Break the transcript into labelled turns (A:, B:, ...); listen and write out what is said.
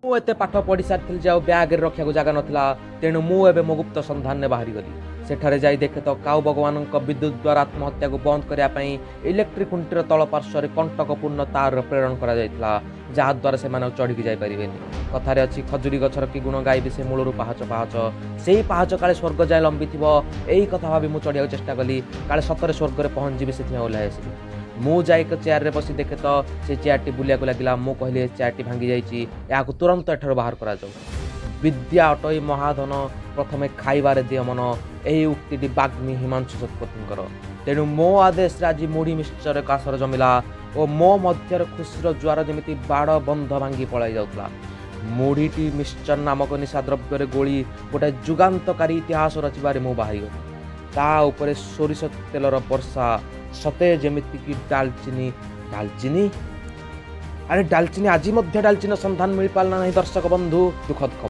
A: ମୁଁ ଏତେ ପାଠ ପଢ଼ି ସାରିଥିଲି ଯେ ଆଉ ବ୍ୟାଗରେ ରଖିବାକୁ ଜାଗା ନଥିଲା। ତେଣୁ ମୁଁ ଏବେ ମୋ ଗୁପ୍ତ ସନ୍ଧାନରେ ବାହାରିଗଲି। ସେଠାରେ ଯାଇ ଦେଖେ ତ କାଉ ଭଗବାନଙ୍କ ବିଦ୍ୟୁତ୍ ଦ୍ୱାରା ଆତ୍ମହତ୍ୟାକୁ ବନ୍ଦ କରିବା ପାଇଁ ଇଲେକ୍ଟ୍ରିକ୍ ଖୁଣ୍ଟିର ତଳ ପାର୍ଶ୍ୱରେ କଣ୍ଟକପୂର୍ଣ୍ଣ ତାର ପ୍ରେରଣ କରାଯାଇଥିଲା, ଯାହାଦ୍ୱାରା ସେମାନେ ଆଉ ଚଢ଼ିକି ଯାଇପାରିବେନି। କଥାରେ ଅଛି, ଖଜୁରୀ ଗଛର କି ଗୁଣ ଗାଇବି ସେ ମୂଳରୁ ପାହାଚ ପାହାଚ। ସେଇ ପାହାଚ କାଳେ ସ୍ୱର୍ଗ ଯାଏ ଲମ୍ବିଥିବ, ଏଇ କଥା ଭାବି ମୁଁ ଚଢ଼ିବାକୁ ଚେଷ୍ଟା କଲି। କାଳେ ସତରେ ସ୍ୱର୍ଗରେ ପହଞ୍ଚିଯିବି, ସେଥିପାଇଁ ଓହ୍ଲାଇ ଆସିଲି। ମୁଁ ଯାଇ ଏକ ଚେୟାରରେ ବସି ଦେଖେ ତ ସେ ଚେୟାରଟି ବୁଲିବାକୁ ଲାଗିଲା। ମୁଁ କହିଲି, ଏ ଚେୟାରଟି ଭାଙ୍ଗି ଯାଇଛି, ଏହାକୁ ତୁରନ୍ତ ଏଠାରୁ ବାହାର କରାଯାଉ। ବିଦ୍ୟା ଅଟଇ ମହାଧନ, ପ୍ରଥମେ ଖାଇବାରେ ଦିଅ ମନ। ଏହି ଉକ୍ତିଟି ବାଗ୍ମୀ ହିମାଂଶୁ ଶତପଥୀଙ୍କର। ତେଣୁ ମୋ ଆଦେଶରେ ଆଜି ମୁଢ଼ି ମିକ୍ସଚର କାସର ଜମିଲା ଓ ମୋ ମଧ୍ୟରେ ଖୁସିର ଜୁଆର ଯେମିତି ବାଡ଼ ବନ୍ଧ ଭାଙ୍ଗି ପଳାଇ ଯାଉଥିଲା। ମୁଢ଼ିଟି ମିକ୍ସଚର ନାମକ ନିଶାଦ୍ରବ୍ୟରେ ଗୋଳି ଗୋଟାଏ ଯୁଗାନ୍ତକାରୀ ଇତିହାସ ରଚିବାରେ ମୁଁ ବାହାରିଗଲି। ତା ଉପରେ ସୋରିଷ ତେଲର ବର୍ଷା, ସତେ ଯେମିତିକି ଡାଲଚିନି। ଆରେ ଡାଲଚିନି, ଆଜି ମଧ୍ୟ ଡାଲଚିନିର ସନ୍ଧାନ ମିଳିପାରିଲା ନାହିଁ ଦର୍ଶକ ବନ୍ଧୁ। ଦୁଃଖଦ ଖବର।